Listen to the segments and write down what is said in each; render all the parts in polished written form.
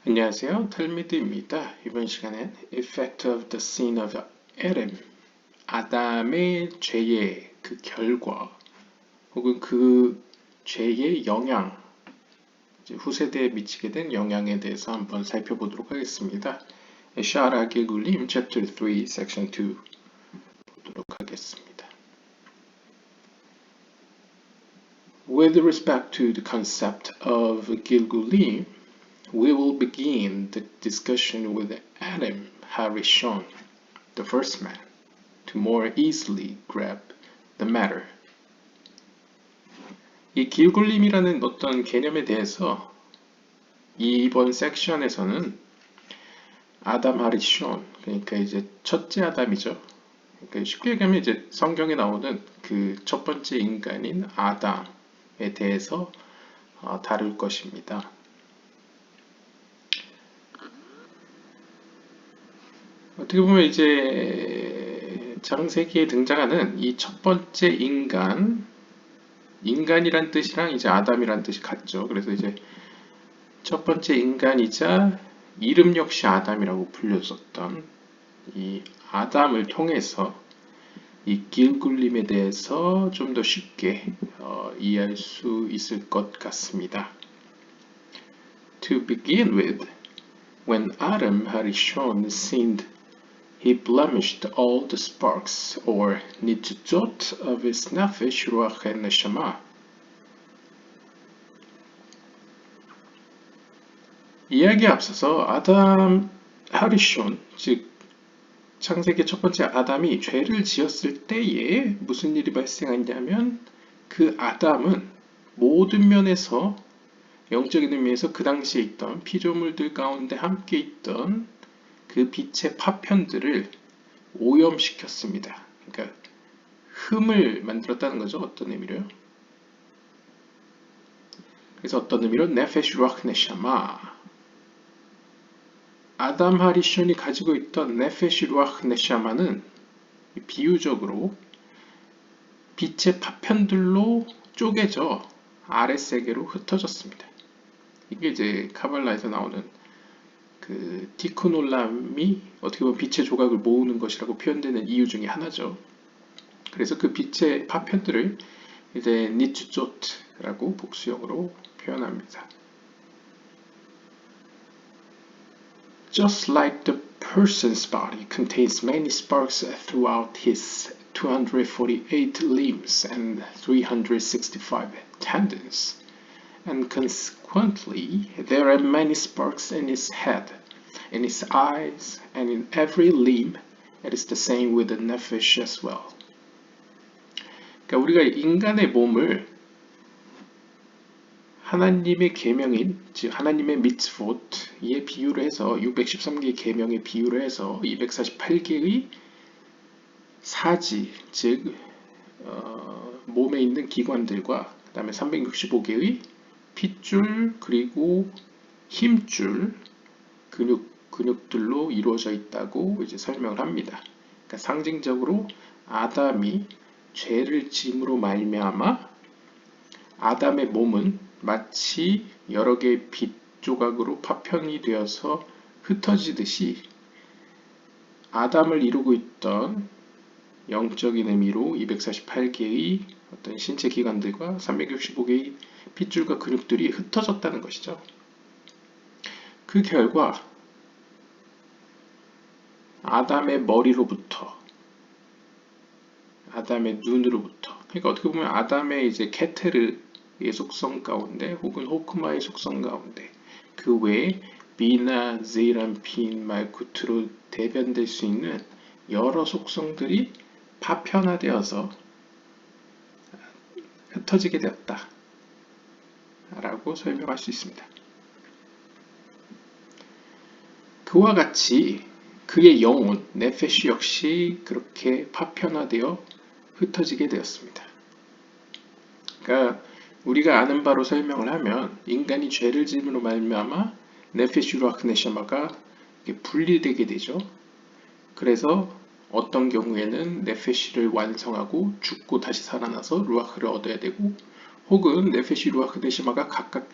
안녕하세요. 탈미드입니다. 이번 시간엔 Effect of the Sin of Adam, 아담의 죄의 그 결과 혹은 그 죄의 영향, 후세대에 미치게 된 영향에 대해서 한번 살펴보도록 하겠습니다. 샤라게 굴림 Chapter 3, Section 2 보도록 하겠습니다. With respect to the concept of Gilgulim, we will begin the discussion with Adam Harishon, the first man, to more easily grab the matter. 이 길굴림이라는 어떤 개념에 대해서 이번 섹션에서는 아담 하리숀, 그러니까 이제 첫째 아담이죠. 그러니까 쉽게 얘기하면 이제 성경에 나오는 그 첫 번째 인간인 아담에 대해서 다룰 것입니다. 어떻게 보면 이제 창세기에 등장하는 이 첫 번째 인간이란 뜻이랑 이제 아담이란 뜻이 같죠. 그래서 이제 첫 번째 인간이자 이름 역시 아담이라고 불렸었던 이 아담을 통해서 이 길굴림에 대해서 좀 더 쉽게 이해할 수 있을 것 같습니다. To begin with, when Adam Harishon sinned, he blemished all the sparks or nitzot of his nefesh, ruach and neshama. 이야기에 앞서서 아담 하리숀, 즉 창세기 첫 번째 아담이 죄를 지었을 때에 무슨 일이 발생했냐면 그 아담은 모든 면에서 영적인 의미에서 그 당시에 있던 피조물들 가운데 함께 있던 그 빛의 파편들을 오염시켰습니다. 그러니까 흠을 만들었다는 거죠. 어떤 의미로요? 그래서 어떤 의미로 네페시 루ach 네샤마, 아담 하리숀이 가지고 있던 네페시 루ach 네샤마는 비유적으로 빛의 파편들로 쪼개져 아랫세계로 흩어졌습니다. 이게 이제 카발라에서 나오는 그 티쿤 올람이 어떻게 보면 빛의 조각을 모으는 것이라고 표현되는 이유 중에 하나죠. 그래서 그 빛의 파편들을 이제 니츠조트라고 복수형으로 표현합니다. Just like the person's body contains many sparks throughout his 248 limbs and 365 tendons, and consequently there are many sparks in his head, in his eyes, and in every limb. It is the same with the nephesh as well. 그러니까 우리가 인간의 몸을 하나님의 계명인, 즉 하나님의 미츠봇에 비유를 해서 613개의 계명에 비유를 해서 248개의 사지, 즉 몸에 있는 기관들과 그 다음에 365개의 핏줄 그리고 힘줄 근육들로 이루어져 있다고 이제 설명을 합니다. 그러니까 상징적으로 아담이 죄를 짐으로 말미암아 아담의 몸은 마치 여러 개의 빛 조각으로 파편이 되어서 흩어지듯이 아담을 이루고 있던 영적인 의미로 248개의 어떤 신체 기관들과 365개의 핏줄과 근육들이 흩어졌다는 것이죠. 그 결과 아담의 머리로부터 아담의 눈으로부터, 그러니까 어떻게 보면 아담의 이제 케테르의 속성 가운데 혹은 호크마의 속성 가운데 그 외에 비나, 제이란핀, 말쿠트로 대변될 수 있는 여러 속성들이 파편화되어서 흩어지게 되었다 라고 설명할 수 있습니다. 그와 같이 그의 영혼, 네페시 역시 그렇게 파편화되어 흩어지게 되었습니다. 그러니까 우리가 아는 바로 설명을 하면 인간이 죄를 지음으로 말미암아 네페시 루ach 네샤마가 분리되게 되죠. 그래서 어떤 경우에는 네페시를 완성하고 죽고 다시 살아나서 루아흐를 얻어야 되고, 혹은 네페시 루아흐 네샤마가 각각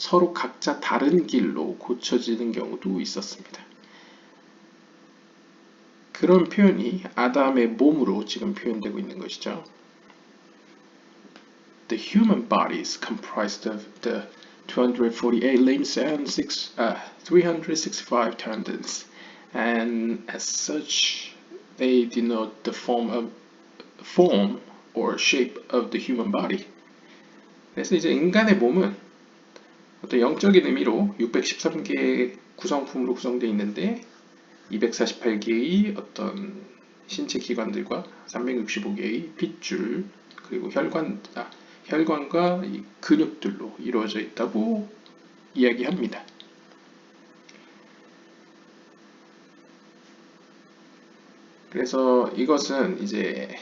서로 각자 다른 길로 고쳐지는 경우도 있었습니다. 그런 표현이 아담의 몸으로 지금 표현되고 있는 것이죠. The human body is comprised of the 248 limbs and 365 tendons, and as such, they denote the form or shape of the human body. 그래서 이제 인간의 몸은 어떤 영적인 의미로 613개의 구성품으로 구성되어 있는데 248개의 어떤 신체 기관들과 365개의 핏줄 그리고 혈관과 이 근육들로 이루어져 있다고 이야기합니다. 그래서 이것은 이제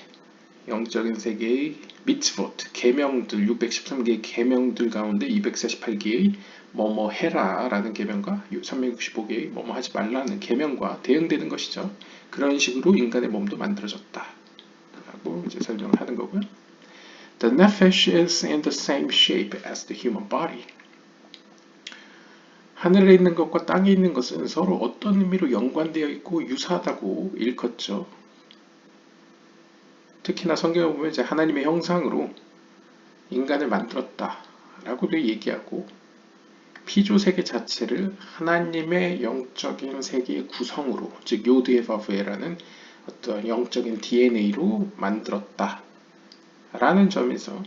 영적인 세계의 미츠보트, 계명들, 613개의 계명들 가운데 248개의 뭐뭐 해라 라는 계명과 365개의 뭐뭐 하지 말라는 계명과 대응되는 것이죠. 그런 식으로 인간의 몸도 만들어졌다 라고 이제 설명을 하는 거고요. The nephesh is in the same shape as the human body. 하늘에 있는 것과 땅에 있는 것은 서로 어떤 의미로 연관되어 있고 유사하다고 일컫죠. 특히나 성경에 보면 이제 하나님의 형상으로 인간을 만들었다라고도 얘기하고 피조 세계 자체를 하나님의 영적인 세계의 구성으로 즉 요드에바브에라는 어떤 영적인 DNA로 만들었다 라는 점에서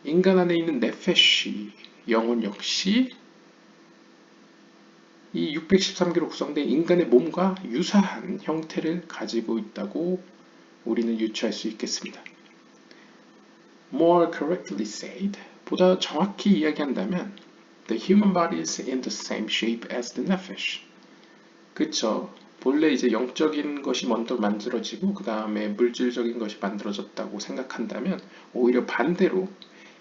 인간 안에 있는 네페시 영혼 역시 이 613개로 구성된 인간의 몸과 유사한 형태를 가지고 있다고 우리는 유추할 수 있겠습니다. More correctly said, 보다 정확히 이야기한다면 The human body is in the same shape as the nephesh. 그쵸. 본래 이제 영적인 것이 먼저 만들어지고 그 다음에 물질적인 것이 만들어졌다고 생각한다면 오히려 반대로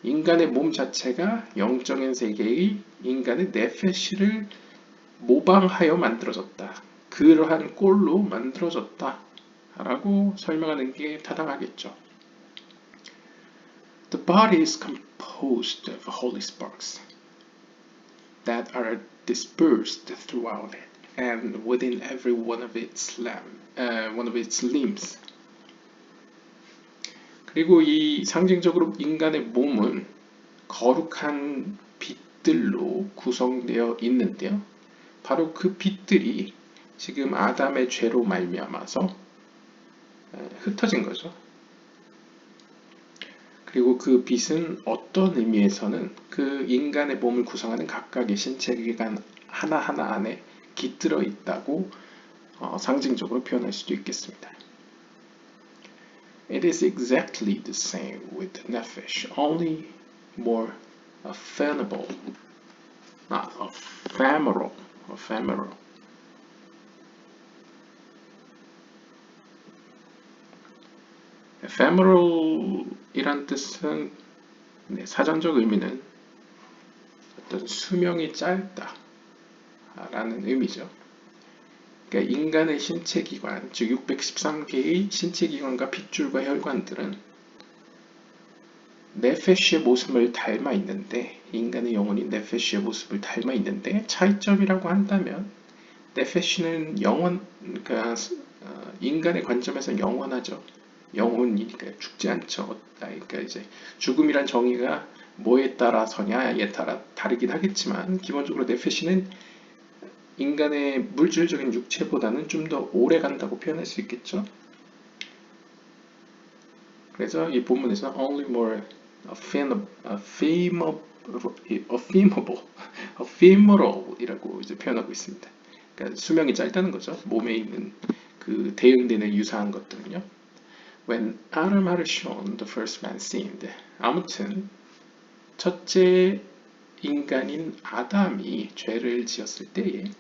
인간의 몸 자체가 영적인 세계의 인간의 네페시를 모방하여 만들어졌다. 그러한 꼴로 만들어졌다. 라고 설명하는 게 타당하겠죠. The body is composed of holy sparks that are dispersed throughout it and within every one of its limbs. 그리고 이 상징적으로 인간의 몸은 거룩한 빛들로 구성되어 있는데요. 바로 그 빛들이 지금 아담의 죄로 말미암아서 흩어진 거죠. 그리고 그 빛은 어떤 의미에서는 그 인간의 몸을 구성하는 각각의 신체기관 하나하나 안에 깃들어 있다고 상징적으로 표현할 수도 있겠습니다. It is exactly the same with the nephesh, only more ephemeral. ephemeral이란 뜻은 사전적 의미는 어떤 수명이 짧다 라는 의미죠. 그러니까 인간의 신체기관, 즉 613개의 신체기관과 핏줄과 혈관들은 네페시의 모습을 닮아 있는데 인간의 영혼이 네페시의 모습을 닮아 있는데 차이점이라고 한다면 네페시는 그러니까 인간의 관점에서 영원하죠. 영혼이니까 죽지 않죠. 그러니까 이제 죽음이란 정의가 뭐에 따라서냐에 따라 다르긴 하겠지만 기본적으로 네페시는 인간의 물질적인 육체보다는 좀 더 오래 간다고 표현할 수 있겠죠. 그래서 이 본문에서 only more ephemeral이라고 이제 표현하고 있습니다. 그러니까 수명이 짧다는 거죠. 몸에 있는 그 대응되는 유사한 것들은요. When Adam had shown the first man sinned. 아무튼 첫째 인간인 아담이 죄를 지었을 때에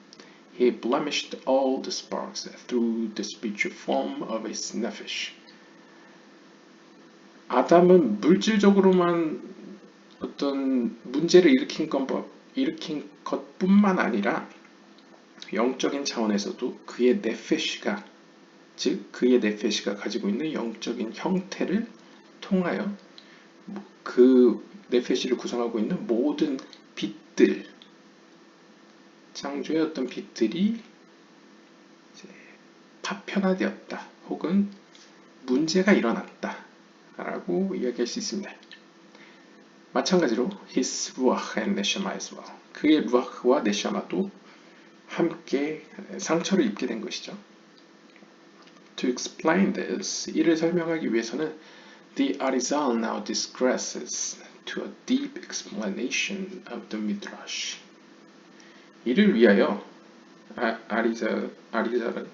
he blemished all the sparks through the spiritual form of his nephesh. 아담은 물질적으로만 어떤 문제를 일으킨 것뿐만 아니라 영적인 차원에서도 그의 네페시가 즉 그의 네페시가 가지고 있는 영적인 형태를 통하여 그 네페시를 구성하고 있는 모든 빛들, 창조의 어떤 빛들이 이제 파편화되었다 혹은 문제가 일어났다 라고 이야기할 수 있습니다. 마찬가지로 his ruach and neshama as well. 그의 루아흐와 네샤마도 함께 상처를 입게 된 것이죠. To explain this, 이를 설명하기 위해서는 the Arizal now digresses to a deep explanation of the Midrash. 이를 위하여 아리잘은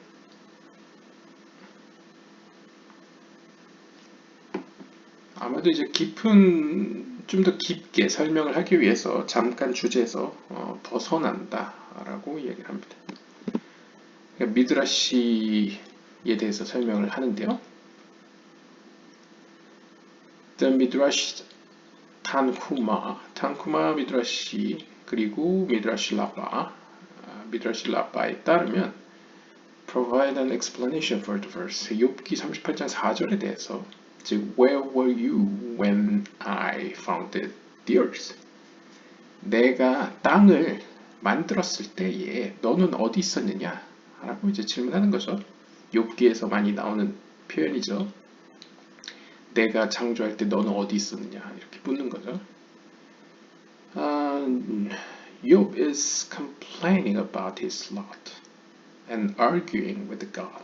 아마도 이제 좀 더 깊게 설명을 하기 위해서 잠깐 주제에서 벗어난다라고 얘기를 합니다. 그러니까 미드라시에 대해서 설명을 하는데요. The Midrash 탄후마 미드라시 그리고 미드라시 라바에 따르면 provide an explanation for the verse. 욥기 38장 4절에 대해서 즉 Where were you when I founded the earth? 내가 땅을 만들었을 때에 너는 어디 있었느냐? 라고 이제 질문하는 거죠. 욥기에서 많이 나오는 표현이죠. 내가 창조할 때 너는 어디 있었느냐? 이렇게 묻는 거죠. Job is complaining about his lot and arguing with God.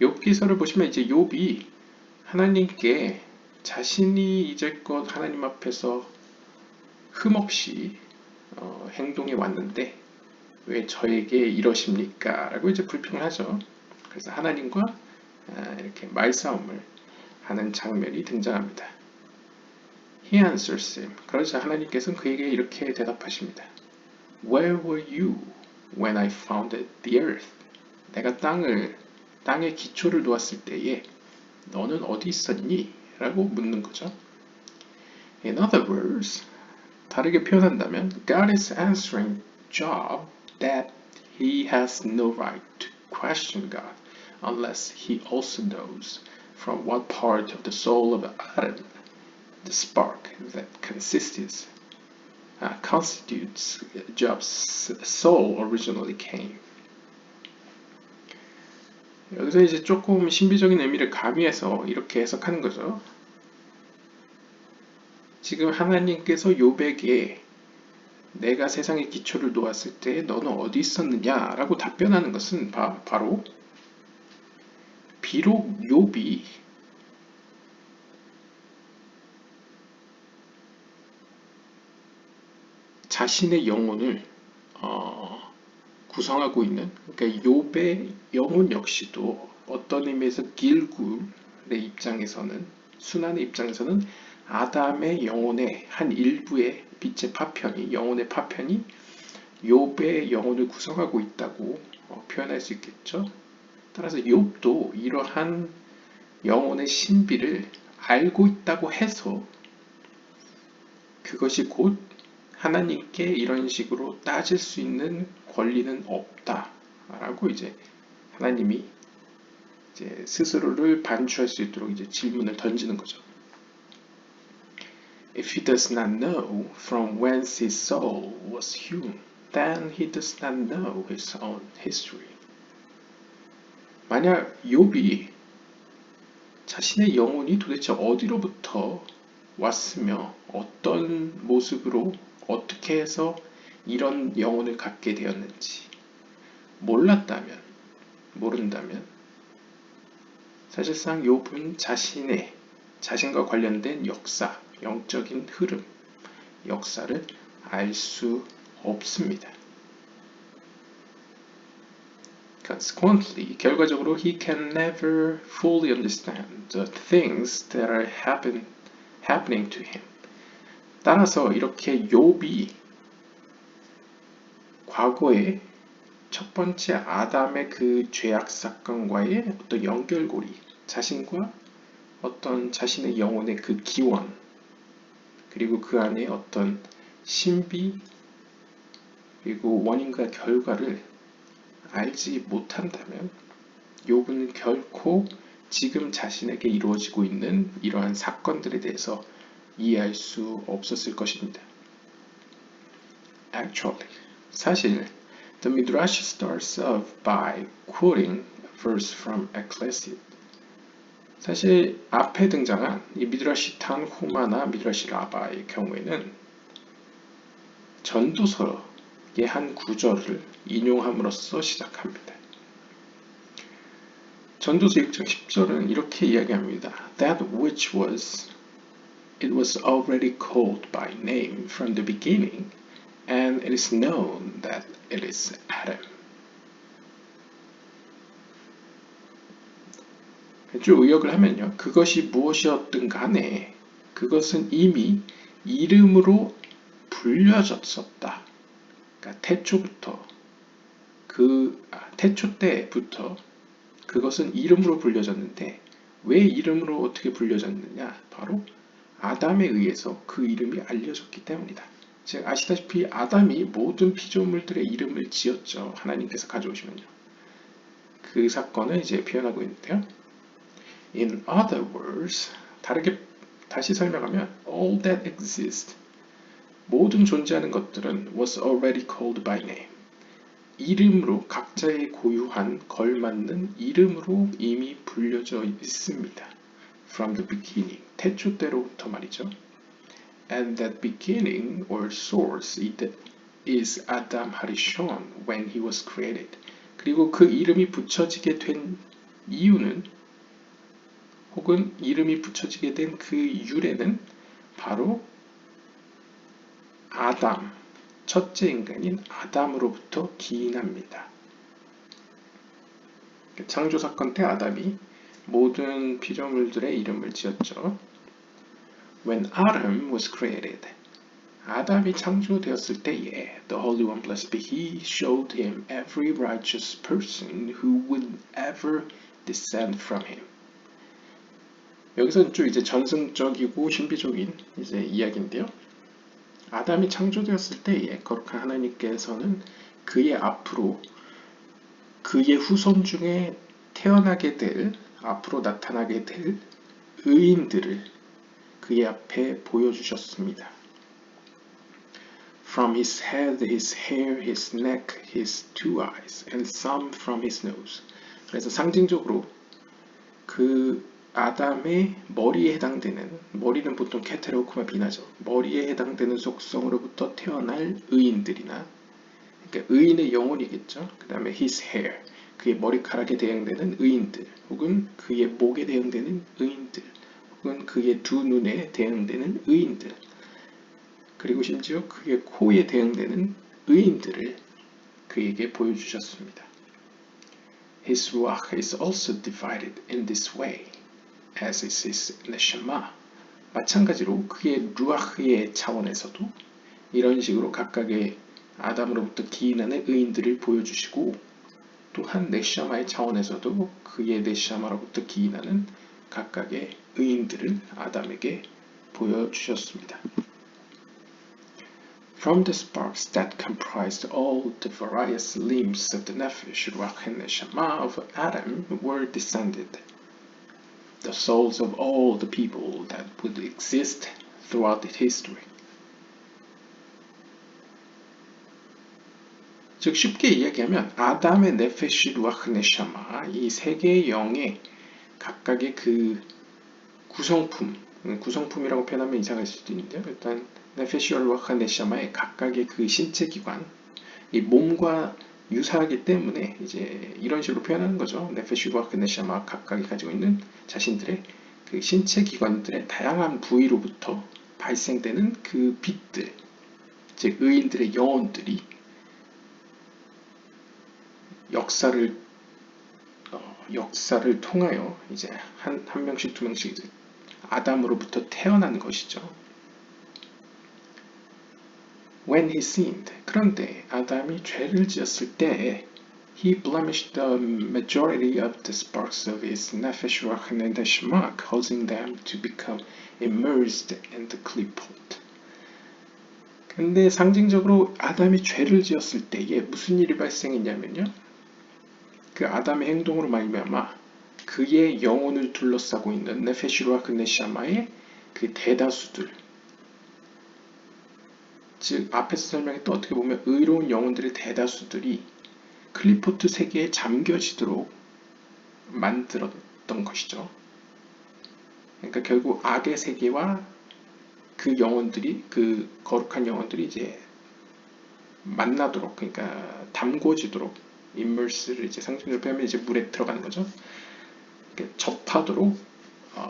욥기서를 보시면 이제 욥이 하나님께 자신이 이제껏 하나님 앞에서 흠없이 행동해 왔는데 왜 저에게 이러십니까? 라고 이제 불평을 하죠. 그래서 하나님과 이렇게 말싸움을 하는 장면이 등장합니다. He answers him. 그러자 하나님께서는 그에게 이렇게 대답하십니다. Where were you when I founded the earth? 내가 땅의 기초를 놓았을 때에 너는 어디 있었니? 라고 묻는 거죠. In other words, 다르게 표현한다면 God is answering Job that he has no right to question God unless he also knows from what part of the soul of Adam the spark that constitutes Job's soul originally came. 여기서 이제 조금 신비적인 의미를 가미해서 이렇게 해석하는 거죠. 지금 하나님께서 욥에게 내가 세상의 기초를 놓았을 때 너는 어디 있었느냐라고 답변하는 것은 바로 비록 욥이 자신의 영혼을 구성하고 있는, 그러니까 욥의 영혼 역시도 어떤 의미에서 길굴의 입장에서는, 순환의 입장에서는 아담의 영혼의 한 일부의 빛의 파편이, 영혼의 파편이 욥의 영혼을 구성하고 있다고 표현할 수 있겠죠. 따라서 욥도 이러한 영혼의 신비를 알고 있다고 해서 그것이 곧 하나님께 이런 식으로 따질 수 있는 권리는 없다라고 이제 하나님이 이제 스스로를 반추할 수 있도록 이제 질문을 던지는 거죠. If he does not know from whence his soul was hewn, then he does not know his own history. 만약 욥이 자신의 영혼이 도대체 어디로부터 왔으며 어떤 모습으로 어떻게 해서 이런 영혼을 갖게 되었는지 모른다면 사실상 욥은 자신과 관련된 역사, 영적인 흐름, 역사를 알 수 없습니다. Consequently, 결과적으로 he can never fully understand the things that are happening to him. 따라서 이렇게 욥이 과거에 첫 번째 아담의 그 죄악 사건과의 어떤 연결고리, 자신과 어떤 자신의 영혼의 그 기원, 그리고 그 안에 어떤 신비, 그리고 원인과 결과를 알지 못한다면 욥은 결코 지금 자신에게 이루어지고 있는 이러한 사건들에 대해서 이해할 수 없었을 것입니다. Actually, 사실 the Midrash starts off by quoting a verse from Ecclesiastes. 사실 앞에 등장한 이 미드라시 탄후마나 미드라시 라바의 경우에는 전도서의 한 구절을 인용함으로써 시작합니다. 전도서 6장 10절은 이렇게 이야기합니다. That which was, it was already called by name from the beginning, and it is known that it is Adam. 쭉 의역을 하면요. 그것이 무엇이었든 간에 그것은 이미 이름으로 불려졌었다. 그러니까 태초 때부터 그것은 이름으로 불려졌는데 왜 이름으로 어떻게 불려졌느냐? 바로 아담에 의해서 그 이름이 알려졌기 때문이다. 즉 아시다시피 아담이 모든 피조물들의 이름을 지었죠. 하나님께서 가져오시면요. 그 사건을 이제 표현하고 있는데요. In other words, 다시 설명하면 all that exists, 모든 존재하는 것들은 was already called by name. 이름으로 각자의 고유한 걸맞는 이름으로 이미 불려져 있습니다. From the beginning, 태초 때로부터 말이죠. And that beginning or source is Adam Harishon when he was created. 그리고 그 이름이 붙여지게 된 이유는 혹은 이름이 붙여지게 된 그 유래는 바로 아담, 첫째 인간인 아담으로부터 기인합니다. 창조 사건 때 아담이 모든 피조물들의 이름을 지었죠. When Adam was created, 아담이 창조되었을 때에 The Holy One blessed be He showed him every righteous person who would ever descend from him. 여기서는 좀 이제 전승적이고 신비적인 이제 이야기인데요. 아담이 창조되었을 때에 거룩한 하나님께서는 그의 앞으로 그의 후손 중에 태어나게 될 앞으로 나타나게 될 의인들을 그의 앞에 보여주셨습니다. From his head, his hair, his neck, his two eyes, and some from his nose. 그래서 상징적으로 그 아담의 머리에 해당되는, 머리는 보통 케테로코마 비나죠. 머리에 해당되는 속성으로부터 태어날 의인들이나, 그러니까 의인의 영혼이겠죠. 그 다음에 his hair, 그의 머리카락에 대응되는 의인들, 혹은 그의 목에 대응되는 의인들, 혹은 그의 두 눈에 대응되는 의인들, 그리고 심지어 그의 코에 대응되는 의인들을 그에게 보여주셨습니다. His ruach is also divided in this way. as is his neshama. 마찬가지로 그의 루아흐의 차원에서도 이런 식으로 각각의 아담으로부터 기인하는 의인들을 보여주시고 또한 네샤마의 차원에서도 그의 네샤마로부터 기인하는 각각의 의인들을 아담에게 보여주셨습니다. From the sparks that comprised all the various limbs of the nefesh, ruach and neshama of Adam were descended. The souls of all the people that would exist throughout history. 즉 쉽게 이야기하면 아담의 네페시, 루아흐, 네샤마 이 세 개의 영의 각각의 그 구성품이라고 표현하면 이상할 수도 있는데요. 일단 네페시, 루아흐, 네샤마의 각각의 그 신체 기관, 이 몸과 유사하기 때문에 이제 이런 식으로 표현하는 거죠. 네페시, 루아흐, 네샤마 각각이 가지고 있는 자신들의 그 신체 기관들의 다양한 부위로부터 발생되는 그 빛들, 즉 의인들의 영혼들이 역사를 통하여 이제 한 명씩 두 명씩 이제 아담으로부터 태어난 것이죠. When he sinned, 그런데 아담이 죄를 지었을 때 he blemished the majority of the sparks of his nefesh, ruach, and neshama, causing them to become immersed in the klipot. 근데 상징적으로 아담이 죄를 지었을 때에 무슨 일이 발생했냐면요. 그 아담의 행동으로 말미암아 그의 영혼을 둘러싸고 있는 네페시, 루아흐, 네샤마의 그 대다수들, 즉 앞에서 설명했던 어떻게 보면 의로운 영혼들의 대다수들이 클리포트 세계에 잠겨지도록 만들었던 것이죠. 그러니까 결국 악의 세계와 그 영혼들이, 그 거룩한 영혼들이 이제 만나도록, 그러니까 담궈지도록, immerse를 이제 상징적으로 표현하면 이제 물에 들어가는 거죠. 접하도록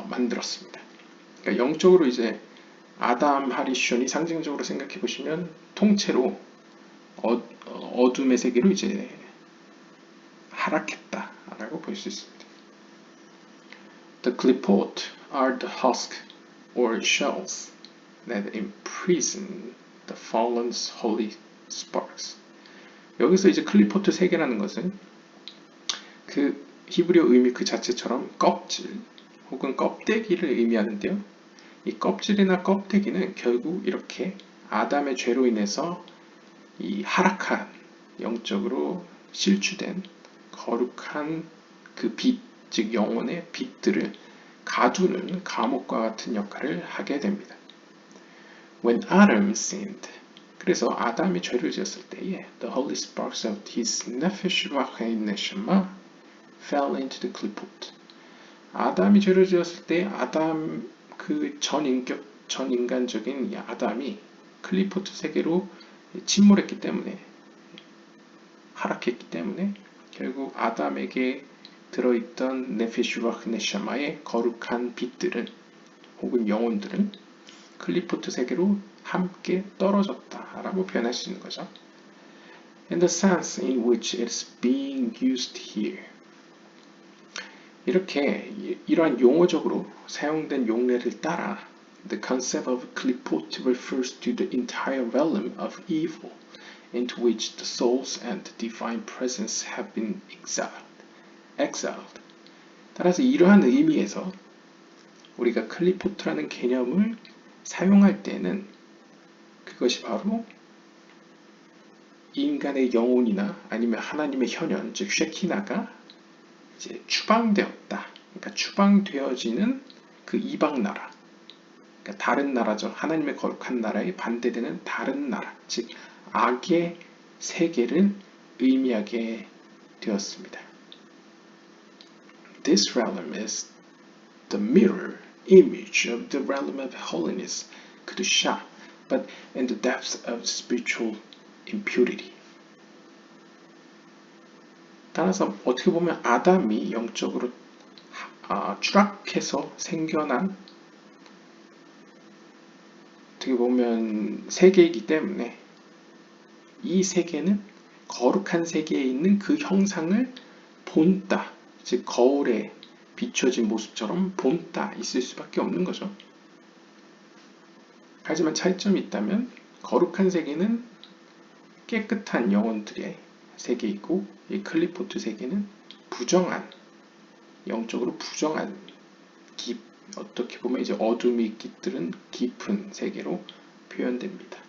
만들었습니다. 그러니까 영적으로 이제 아담 하리슌이 상징적으로 생각해 보시면 통째로 어둠의 세계로 이제 하락했다라고 볼 수 있습니다. The Qlipot are the husk or shells that imprison the fallen's holy sparks. 여기서 이제 클리포트 세계라는 것은 그 히브리어 의미 그 자체처럼 껍질 혹은 껍데기를 의미하는데요. 이 껍질이나 껍데기는 결국 이렇게 아담의 죄로 인해서 이 하락한 영적으로 실추된 거룩한 그 빛, 즉 영혼의 빛들을 가두는 감옥과 같은 역할을 하게 됩니다. When Adam sinned, 그래서 아담이 죄를 지었을 때에 the holy sparks of his nefesh v'chei neshama fell into the klipot. 아담이 죄를 지었을 때 아담 그 전 인간적인 이 아담이 클리포트 세계로 침몰했기 때문에, 하락했기 때문에 결국 아담에게 들어있던 네페슈 바흐 네샤마의 거룩한 빛들은 혹은 영혼들은 클리포트 세계로 함께 떨어졌다라고 표현할 수 있는 거죠. In the sense in which it's being used here. 이렇게 이러한 용어적으로 사용된 용례를 따라 the concept of klipot refers to the entire realm of evil into which the souls and the divine presence have been exiled. 따라서 이러한 의미에서 우리가 클리포트라는 개념을 사용할 때는 그것이 바로 인간의 영혼이나 아니면 하나님의 현현, 즉 쉐키나가 이제 추방되었다. 그러니까 추방되어지는 그 이방 나라, 그러니까 다른 나라죠. 하나님의 거룩한 나라에 반대되는 다른 나라, 즉 악의 세계를 의미하게 되었습니다. This realm is the mirror image of the realm of holiness, kedusha, but in the depths of spiritual impurity. 따라서 어떻게 보면 아담이 영적으로 추락해서 생겨난 어떻게 보면 세계이기 때문에 이 세계는 거룩한 세계에 있는 그 형상을 본따, 즉 거울에 비춰진 모습처럼 본따 있을 수밖에 없는 거죠. 하지만 차이점이 있다면 거룩한 세계는 깨끗한 영혼들의 세계이고 이 클리포트 세계는 부정한, 영적으로 부정한 어떻게 보면 이제 어둠이 깃들은 깊은 세계로 표현됩니다.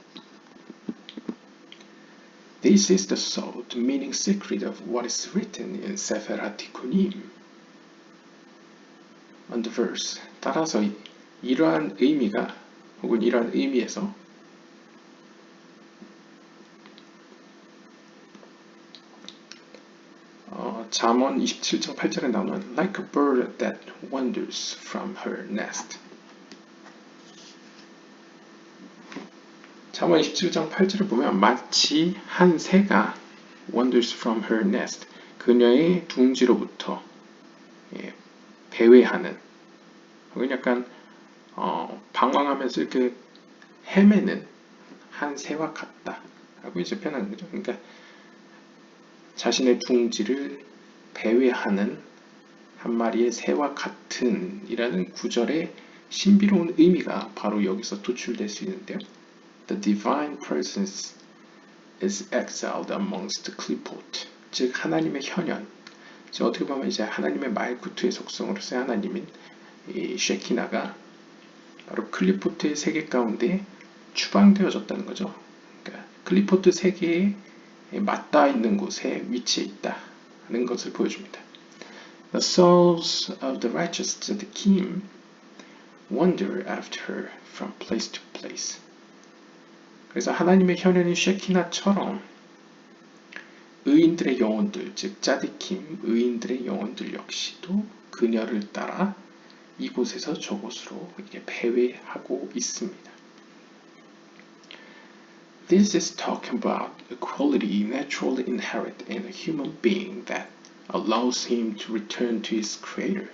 This is the soul, the meaning secret of what is written in Sefer HaTikkunim. On the verse. 따라서 이러한 의미가 혹은 이러한 의미에서 잠언 27장 8절에 나오는 like a bird that wanders from her nest. 잠언 27장 8절을 보면 마치 한 새가 wanders from her nest, 그녀의 둥지로부터 배회하는, 혹은 약간 방황하면서 이렇게 헤매는 한 새와 같다라고 이제 표현하는 거죠. 그러니까 자신의 둥지를 배회하는 한 마리의 새와 같은 이라는 구절의 신비로운 의미가 바로 여기서 도출될 수 있는데요. The divine presence is exiled amongst the klipot. 즉 하나님의 현현, 즉 어떻게 보면 이제 하나님의 말구트의 속성으로서의 하나님인 이 쉐키나가 바로 클리포트의 세계 가운데 추방되어졌다는 거죠. 그러니까 클리포트 세계에 맞닿아 있는 곳에 위치해 있다는 것을 보여줍니다. The souls of the righteous to the king wander after her from place to place. 그래서 하나님의 현현인 쉐키나처럼 의인들의 영혼들, 즉 짜디킴, 의인들의 영혼들 역시도 그녀를 따라 이곳에서 저곳으로 이렇게 배회하고 있습니다. This is talking about a quality naturally inherent in a human being that allows him to return to his creator,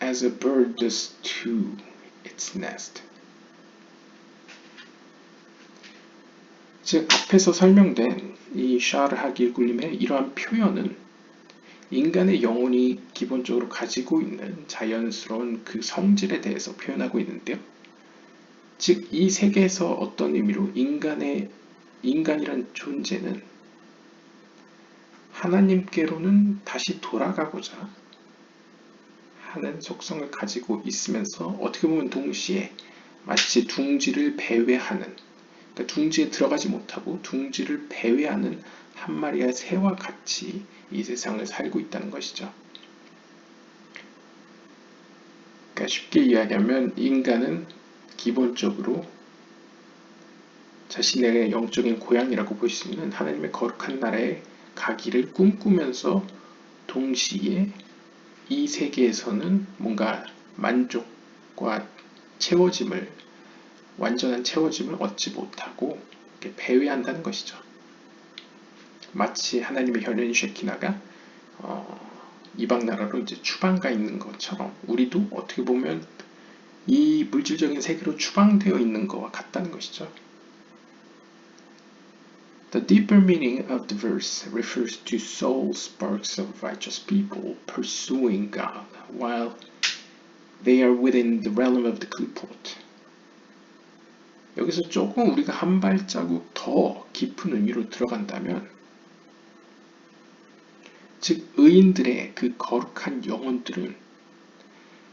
as a bird does to its nest. 즉 앞에서 설명된 이 샤르 하길굴림의 이러한 표현은 인간의 영혼이 기본적으로 가지고 있는 자연스러운 그 성질에 대해서 표현하고 있는데요. 즉 이 세계에서 어떤 의미로 인간이란 존재는 하나님께로는 다시 돌아가고자 하는 속성을 가지고 있으면서 어떻게 보면 동시에 마치 둥지를 배회하는, 그러니까 둥지에 들어가지 못하고 둥지를 배회하는 한 마리의 새와 같이 이 세상을 살고 있다는 것이죠. 그러니까 쉽게 이야기하면 인간은 기본적으로 자신의 영적인 고향이라고 볼 수 있는 하나님의 거룩한 나라에 가기를 꿈꾸면서 동시에 이 세계에서는 뭔가 만족과 채워짐을, 완전한 채워짐을 얻지 못하고 배회한다는 것이죠. 마치 하나님의 현현인 쉐키나가 이방 나라로 이제 추방가 있는 것처럼 우리도 어떻게 보면 이 물질적인 세계로 추방되어 있는 것과 같다는 것이죠. The deeper meaning of the verse refers to soul sparks of righteous people pursuing God while they are within the realm of the klipot. 여기서 조금 우리가 한 발자국 더 깊은 의미로 들어간다면, 즉 의인들의 그 거룩한 영혼들은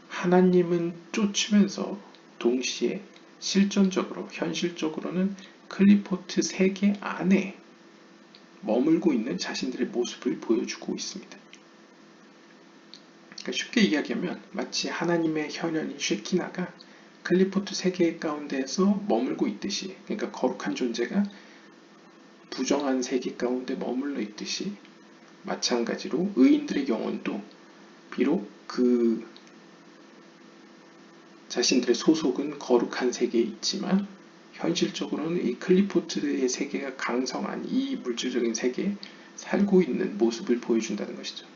하나님은 쫓으면서 동시에 실존적으로, 현실적으로는 클리포트 세계 안에 머물고 있는 자신들의 모습을 보여주고 있습니다. 그러니까 쉽게 이야기하면 마치 하나님의 현현인 쉐키나가 클리포트 세계 가운데에서 머물고 있듯이, 그러니까 거룩한 존재가 부정한 세계 가운데 머물러 있듯이 마찬가지로 의인들의 영혼도 비록 그 자신들의 소속은 거룩한 세계에 있지만 현실적으로는 이 클리포트의 세계가 강성한 이 물질적인 세계에 살고 있는 모습을 보여준다는 것이죠.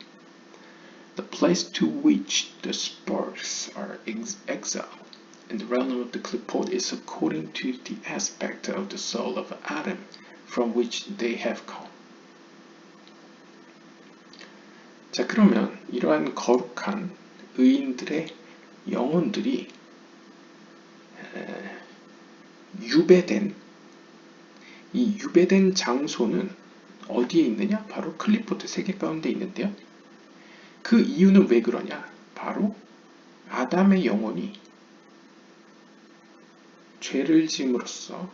The place to which the sparks are exiled in the realm of the klipot is according to the aspect of the soul of Adam from which they have come. 자, 그러면 이러한 거룩한 의인들의 영혼들이 유배된 장소는 어디에 있느냐? 바로 클리포트 세계 가운데 있는데요. 그 이유는 왜 그러냐? 바로 아담의 영혼이 죄를 지음으로써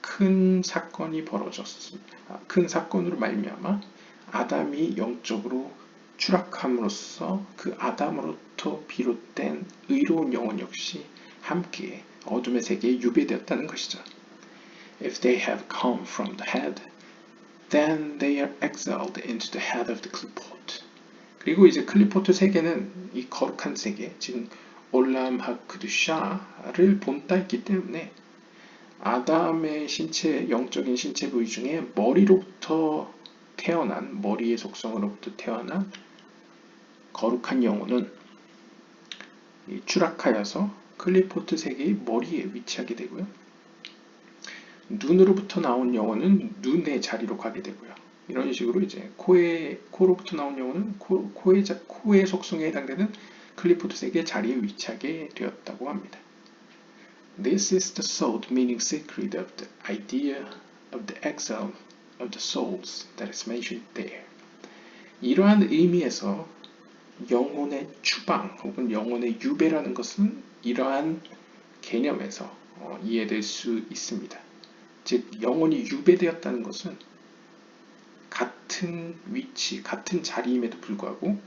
큰 사건이 벌어졌습니다. 큰 사건으로 말미암아 아담이 영적으로 추락함으로써 그 아담으로부터 비롯된 의로운 영혼 역시 함께 어둠의 세계에 유배되었다는 것이죠. If they have come from the head, then they are exiled into the head of the klipot. 그리고 이제 클리포트 세계는 이 거룩한 세계, 즉 올람 하크두샤를 본따있기 때문에 아담의 신체, 영적인 신체 부위 중에 머리로부터 태어난, 머리의 속성으로부터 태어난 거룩한 영혼은 추락하여서 클리포트 세계의 머리에 위치하게 되고요. 눈으로부터 나온 영혼은 눈의 자리로 가게 되고요. 이런 식으로 이제 코로부터 나온 영혼은 코의 속성에 해당되는 클리포트 세계의 자리에 위치하게 되었다고 합니다. This is the sought meaning secret of the idea of the exile of the souls that is mentioned there. 이러한 의미에서 영혼의 추방 혹은 영혼의 유배라는 것은 이러한 개념에서 이해될 수 있습니다. 즉 영혼이 유배되었다는 것은 같은 위치, 같은 자리임에도 불구하고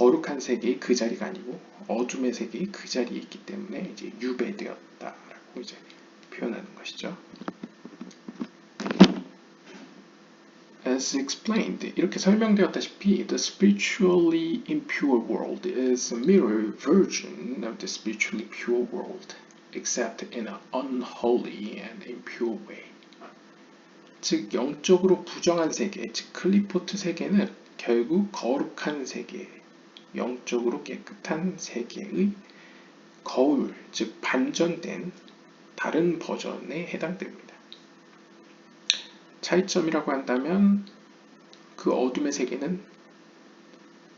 거룩한 세계의 그 자리가 아니고 어둠의 세계의 그 자리에 있기 때문에 이제 유배되었다라고 이제 표현하는 것이죠. As explained, 이렇게 설명되었다시피 the spiritually impure world is a mirror version of the spiritually pure world, except in an unholy and impure way. 즉 영적으로 부정한 세계, 즉 클리포트 세계는 결국 거룩한 세계, 영적으로 깨끗한 세계의 거울, 즉 반전된 다른 버전에 해당됩니다. 차이점이라고 한다면 그 어둠의 세계는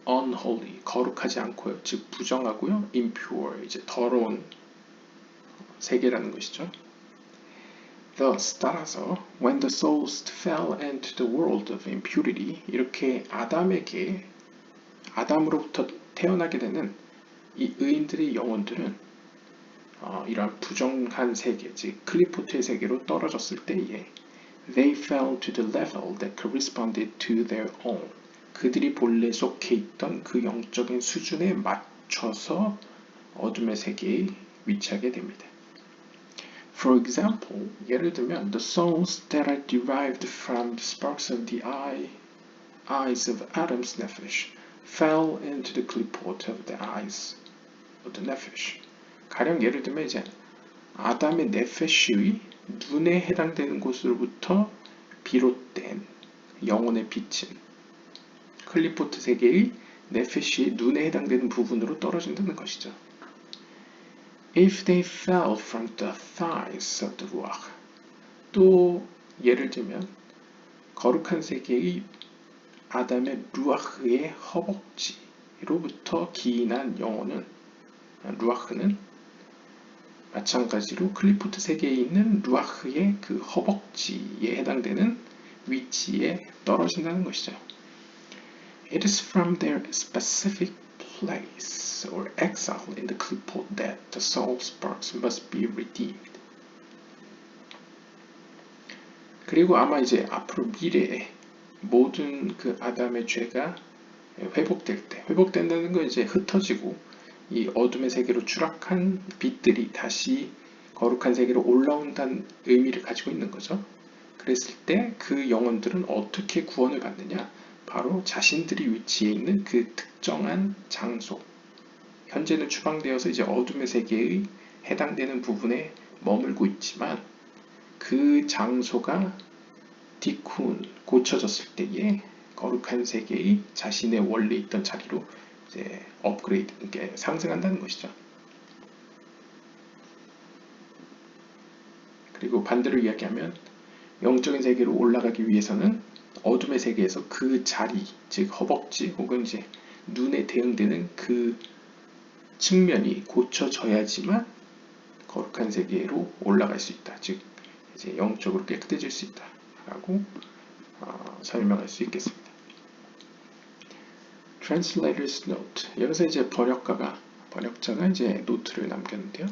unholy, 거룩하지 않고요. 즉 부정하고요. impure, 이제 더러운 세계라는 것이죠. Thus, 따라서 when the souls fell into the world of impurity, 이렇게 아담으로부터 태어나게 되는 이 의인들의 영혼들은 이러한 부정한 세계, 즉 클리포트의 세계로 떨어졌을 때에 they fell to the level that corresponded to their own. 그들이 본래 속해 있던 그 영적인 수준에 맞춰서 어둠의 세계에 위치하게 됩니다. For example, 예를 들면 the souls that are derived from the sparks of the eyes of Adam's nephesh fell into the klipot of the eyes of the nephesh. 가령 예를 들면 이제 아담의 네페시의 눈에 해당되는 곳으로부터 비롯된 영혼의 빛은 클리포트 세계의 네페시의 눈에 해당되는 부분으로 떨어진다는 것이죠. If they fell from the thighs of the ruach, 또 예를 들면 거룩한 세계의 아담의 루아흐의 허벅지로부터 기인한 영혼은 루아흐는 마찬가지로 클리포트 세계에 있는 루아흐의 그 허벅지에 해당되는 위치에 떨어진다는 것이죠. It is from their specific place or exile in the klipot that the soul sparks must be redeemed. 그리고 아마 이제 앞으로 미래에 모든 그 아담의 죄가 회복될 때, 회복된다는 건 이제 흩어지고 이 어둠의 세계로 추락한 빛들이 다시 거룩한 세계로 올라온다는 의미를 가지고 있는 거죠. 그랬을 때 그 영혼들은 어떻게 구원을 받느냐? 바로 자신들이 위치해 있는 그 특정한 장소, 현재는 추방되어서 이제 어둠의 세계에 해당되는 부분에 머물고 있지만 그 장소가 디쿤, 고쳐졌을 때에 거룩한 세계의 자신의 원래 있던 자리로 이제 업그레이드, 이렇게 상승한다는 것이죠. 그리고 반대로 이야기하면 영적인 세계로 올라가기 위해서는 어둠의 세계에서 그 자리, 즉 허벅지 혹은 이제 눈에 대응되는 그 측면이 고쳐져야지만 거룩한 세계로 올라갈 수 있다. 즉 이제 영적으로 깨끗해질 수 있다라고 설명할 수 있겠습니다. Translator's note. 여기서 이제 번역자가 이제 노트를 남겼는데요.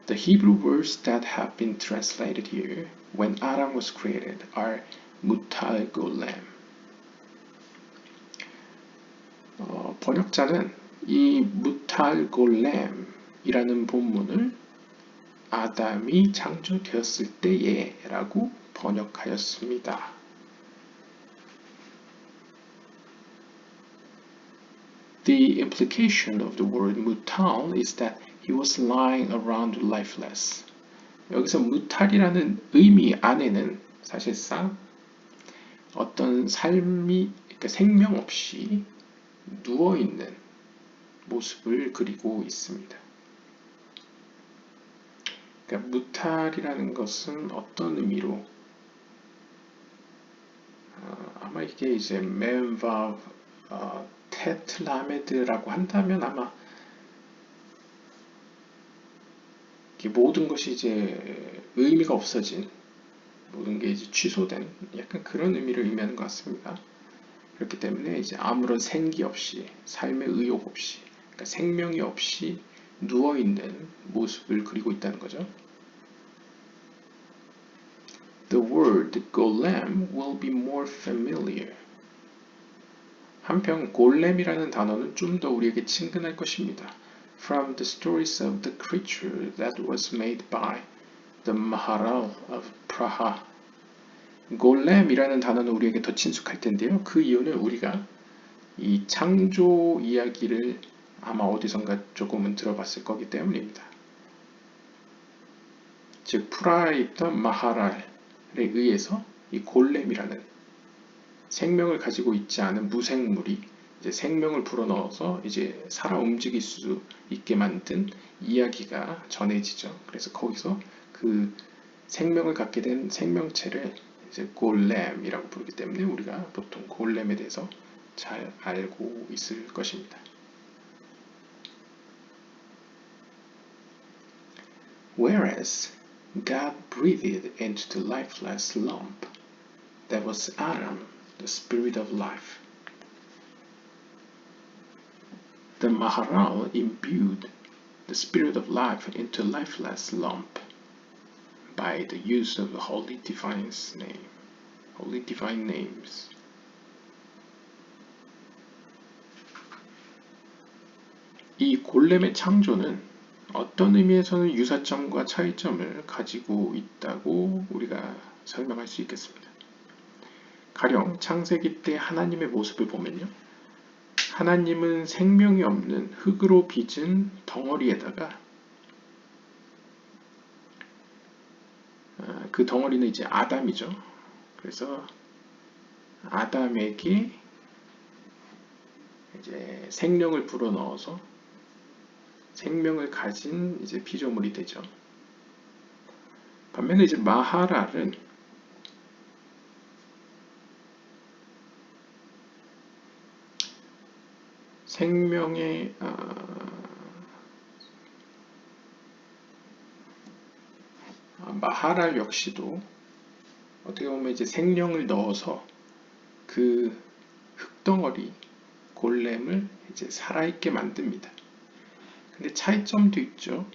The Hebrew words that have been translated here when Adam was created are mutal golem. 번역자는 이 mutal golem이라는 본문을 아담이 창조되었을 때에 라고 번역하였습니다. The implication of the word mutal is that he was lying around lifeless. 여기서 무탈이라는 의미 안에는 사실상 어떤 삶이, 그러니까 생명 없이 누워있는 모습을 그리고 있습니다. 그러니까 무탈이라는 것은 어떤 의미로 아마 이게 이제 멤바 테트라메드라고 한다면 아마 모든 것이 이제 의미가 없어진, 모든 게 이제 취소된 약간 그런 의미를 의미하는 것 같습니다. 그렇기 때문에 이제 아무런 생기 없이, 삶의 의욕 없이, 그러니까 생명이 없이 누워있는 모습을 그리고 있다는 거죠. The word golem will be more familiar. 한편 골렘이라는 단어는 좀 더 우리에게 친근할 것입니다. From the stories of the creature that was made by the Maharal of Praha. 골렘이라는 단어는 우리에게 더 친숙할 텐데요. 그 이유는 우리가 이 창조 이야기를 아마 어디선가 조금은 들어봤을 거기 때문입니다. 즉 프라하에 있던 마하랄에 의해서 이 골렘이라는 생명을 가지고 있지 않은 무생물이 이제 생명을 불어넣어서 이제 살아 움직일 수 있게 만든 이야기가 전해지죠. 그래서 거기서 그 생명을 갖게 된 생명체를 이제 골렘이라고 부르기 때문에 우리가 보통 골렘에 대해서 잘 알고 있을 것입니다. Whereas God breathed into the lifeless lump that was Adam, the spirit of life. The Maharal imbued the spirit of life into a lifeless lump by the use of the holy divine names. 이 골렘의 창조는 어떤 의미에서는 유사점과 차이점을 가지고 있다고 우리가 설명할 수 있겠습니다. 가령 창세기 때 하나님의 모습을 보면요. 하나님은 생명이 없는 흙으로 빚은 덩어리에다가 그 덩어리는 이제 아담이죠. 그래서 아담에게 이제 생명을 불어넣어서 생명을 가진 이제 피조물이 되죠. 반면에 이제 마하랄은 생명의 마하랄 역시도 어떻게 보면 이제 생명을 넣어서 그 흙덩어리 골렘을 이제 살아있게 만듭니다. 근데 차이점도 있죠.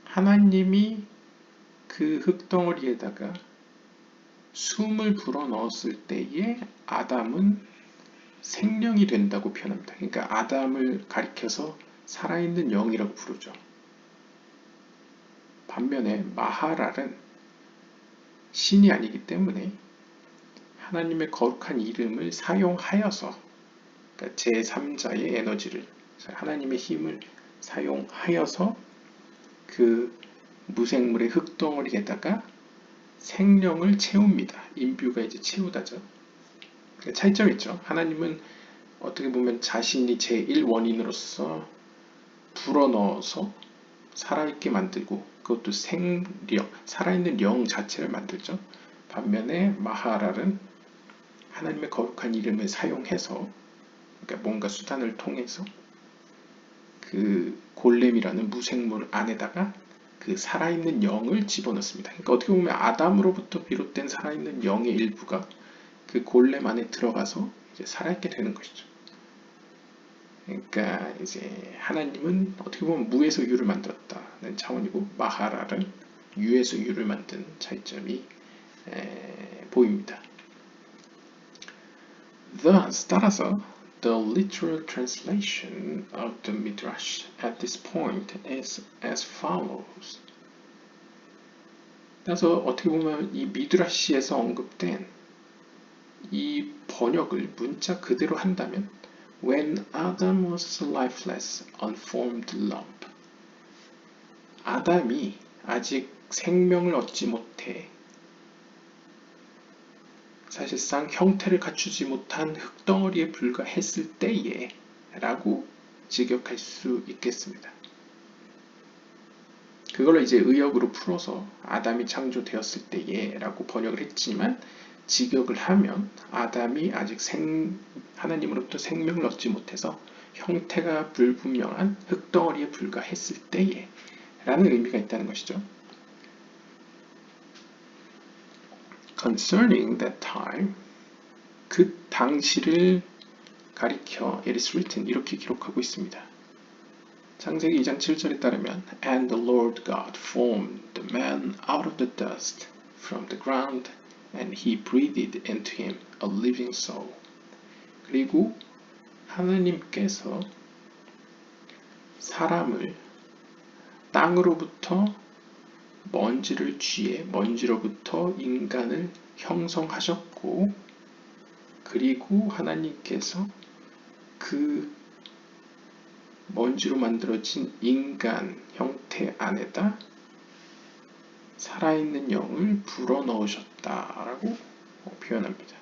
하나님이 그 흙덩어리에다가 숨을 불어넣었을 때에 아담은 생명이 된다고 표현합니다. 그러니까 아담을 가리켜서 살아있는 영이라고 부르죠. 반면에 마하랄은 신이 아니기 때문에 하나님의 거룩한 이름을 사용하여서 그러니까 제3자의 에너지를 하나님의 힘을 사용하여서 그 무생물의 흙덩어리에다가 생명을 채웁니다. 인뷰가 이제 채우다죠. 그러니까 차이점이 있죠. 하나님은 어떻게 보면 자신이 제1원인으로서 불어넣어서 살아있게 만들고 그것도 생력, 살아있는 영 자체를 만들죠. 반면에 마하랄은 하나님의 거룩한 이름을 사용해서 그러니까 뭔가 수단을 통해서 그 골렘이라는 무생물 안에다가 그 살아있는 영을 집어넣습니다. 그러니까 어떻게 보면 아담으로부터 비롯된 살아있는 영의 일부가 그 골렘 안에 들어가서 이제 살아있게 되는 것이죠. 그러니까 이제 하나님은 어떻게 보면 무에서 유를 만들었다는 차원이고 마하랄은 유에서 유를 만든 차이점이 보입니다. Thus, 따라서 the literal translation of the Midrash at this point is as follows. 따라서 어떻게 보면 이 미드라시에서 언급된 이 번역을 문자 그대로 한다면 When Adam was lifeless, unformed lump. 아담이 아직 생명을 얻지 못해 사실상 형태를 갖추지 못한 흙덩어리에 불과했을 때에 라고 직역할 수 있겠습니다. 그걸로 이제 의역으로 풀어서 아담이 창조되었을 때에 라고 번역을 했지만 직역을 하면 아담이 아직 하나님으로부터 생명을 얻지 못해서 형태가 불분명한 흙덩어리에 불과했을 때에 라는 의미가 있다는 것이죠. Concerning that time, 그 당시를 가리켜 it is written 이렇게 기록하고 있습니다. 창세기 2장 7절에 따르면 And the Lord God formed the man out of the dust from the ground and he breathed into him a living soul. 그리고 하나님께서 사람을 땅으로부터 먼지를 취해 먼지로부터 인간을 형성하셨고, 그리고 하나님께서 그 먼지로 만들어진 인간 형태 안에다 살아있는 영을 불어넣으셨다라고 표현합니다.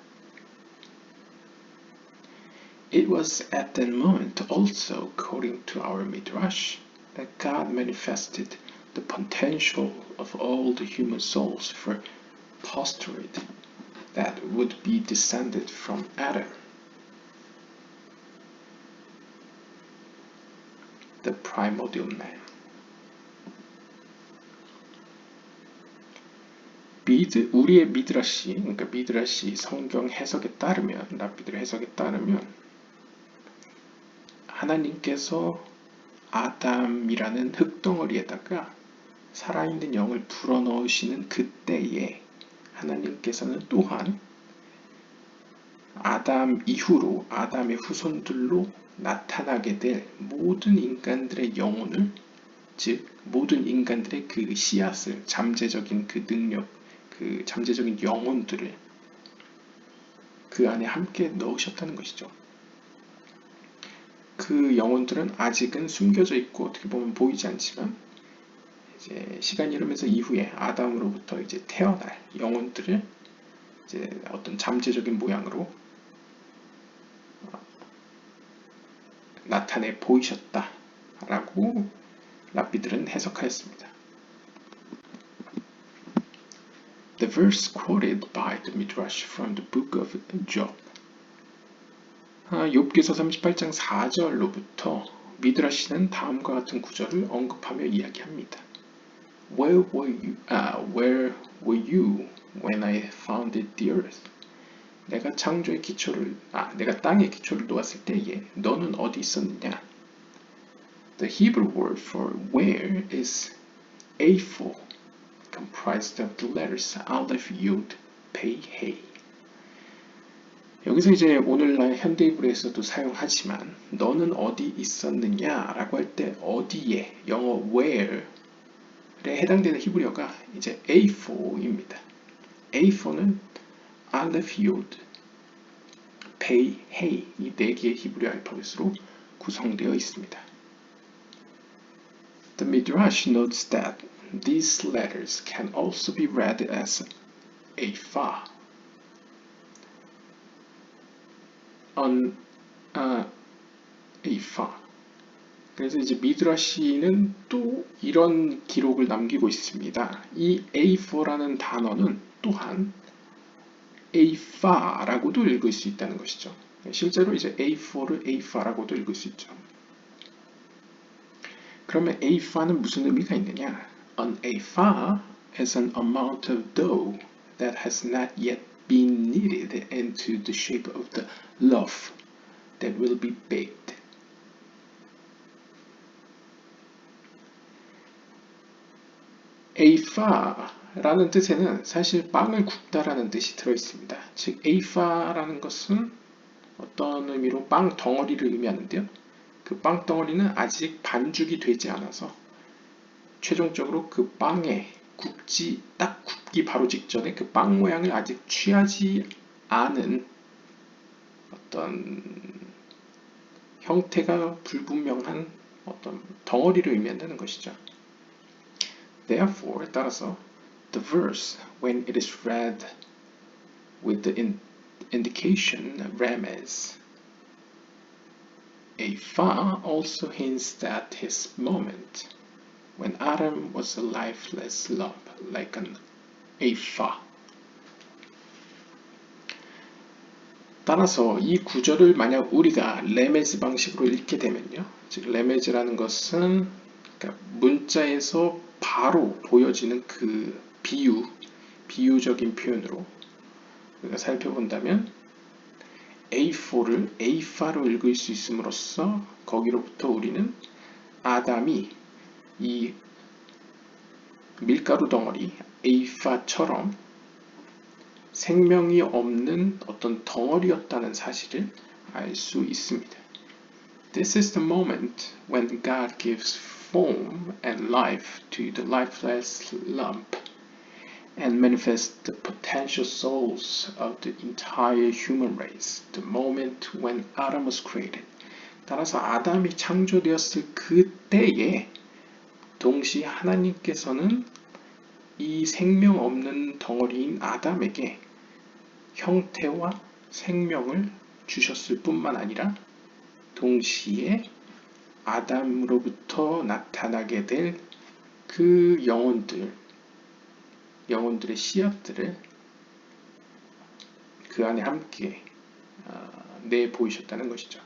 It was at that moment also, according to our Midrash, that God manifested the potential of all the human souls for posterity that would be descended from Adam. The primordial man. 우리의 미드라시, 그러니까 미드라시 성경 해석에 따르면, 랍비들 해석에 따르면 하나님께서 아담이라는 흙덩어리에다가 살아있는 영을 불어넣으시는 그때에 하나님께서는 또한 아담 이후로 아담의 후손들로 나타나게 될 모든 인간들의 영혼을, 즉 모든 인간들의 그 씨앗을, 잠재적인 그 능력, 그 잠재적인 영혼들을 그 안에 함께 넣으셨다는 것이죠. 그 영혼들은 아직은 숨겨져 있고 어떻게 보면 보이지 않지만 이제 시간이 흐르면서 이후에 아담으로부터 이제 태어날 영혼들을 이제 어떤 잠재적인 모양으로 나타내 보이셨다라고 랍비들은 해석하였습니다. The verse quoted by the Midrash from the book of Job. 욥기서 38장 4절로부터 미드라시는 다음과 같은 구절을 언급하며 이야기합니다. Where were you when I founded the earth? 내가 창조의 기초를, 내가 땅의 기초를 놓았을 때에 너는 어디 있었느냐? The Hebrew word for where is Aphor, comprised of the letters Aleph, Yud, Pei, He. 여기서 이제 오늘날 현대이브리에서도 사용하지만 너는 어디 있었느냐라고 할 때 어디에, 영어 where에 해당되는 히브리어가 이제 Aphor입니다. Aphor는 Aleph, Yud, Pei, He 이 네 개의 히브리 알파벳으로 구성되어 있습니다. The Midrash notes that these letters can also be read as Apha. Apha. 그래서 이제 미드라시는 또 이런 기록을 남기고 있습니다. 이 Apha라는 단어는 또한 Apha라고도 읽을 수 있다는 것이죠. 실제로 이제 Apha를 Apha라고도 읽을 수 있죠. 그러면 Apha는 무슨 의미가 있느냐? An Apha is an amount of dough that has not yet been kneaded into the shape of the loaf that will be baked. Apha라는 뜻에는 사실 빵을 굽다라는 뜻이 들어있습니다. 즉 Apha라는 것은 어떤 의미로 빵 덩어리를 의미하는데요. 그 빵 덩어리는 아직 반죽이 되지 않아서 최종적으로 그 빵에 딱 굽기 바로 직전에 그 빵 모양을 아직 취하지 않은 어떤 형태가 불분명한 어떤 덩어리를 의미한다는 것이죠. Therefore, 따라서 the verse, when it is read with the indication remez, Apha also hints at his moment when Adam was a lifeless lump, like an Apha. 따라서 이 구절을 만약 우리가 레메즈 방식으로 읽게 되면요, 즉 레메즈라는 것은 그러니까 문자에서 바로 보여지는 그 비유적인 표현으로 우리가 살펴본다면 A4를 A파로 읽을 수 있음으로써 거기로부터 우리는 아담이 이 밀가루 덩어리 A파처럼 생명이 없는 어떤 덩어리였다는 사실을 알 수 있습니다. This is the moment when God gives form and life to the lifeless lump and manifests the potential souls of the entire human race, the moment when Adam was created. 따라서 아담이 창조되었을 그때에 동시에 하나님께서는 이 생명 없는 덩어리인 아담에게 형태와 생명을 주셨을 뿐만 아니라 동시에 아담으로부터 나타나게 될 그 영혼들의 씨앗들을 그 안에 함께 내 보이셨다는 것이죠.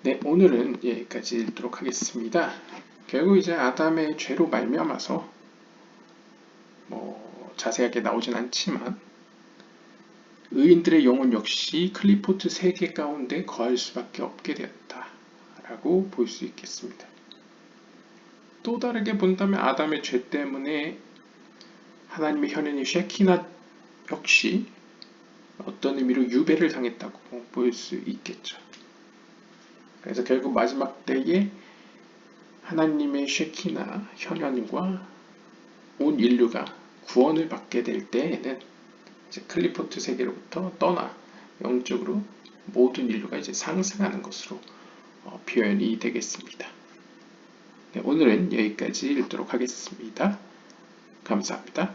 네, 오늘은 여기까지 읽도록 하겠습니다. 결국 이제 아담의 죄로 말미암아서 자세하게 나오진 않지만 의인들의 영혼 역시 클리포트 세계 가운데 거할 수밖에 없게 되었다라고 볼 수 있겠습니다. 또 다르게 본다면 아담의 죄 때문에 하나님의 현현이 쉐키나 역시 어떤 의미로 유배를 당했다고 볼 수 있겠죠. 그래서 결국 마지막 때에 하나님의 쉐키나 현현과 온 인류가 구원을 받게 될 때에는 이제 클리포트 세계로부터 떠나 영적으로 모든 인류가 이제 상승하는 것으로 표현이 되겠습니다. 네, 오늘은 여기까지 읽도록 하겠습니다. 감사합니다.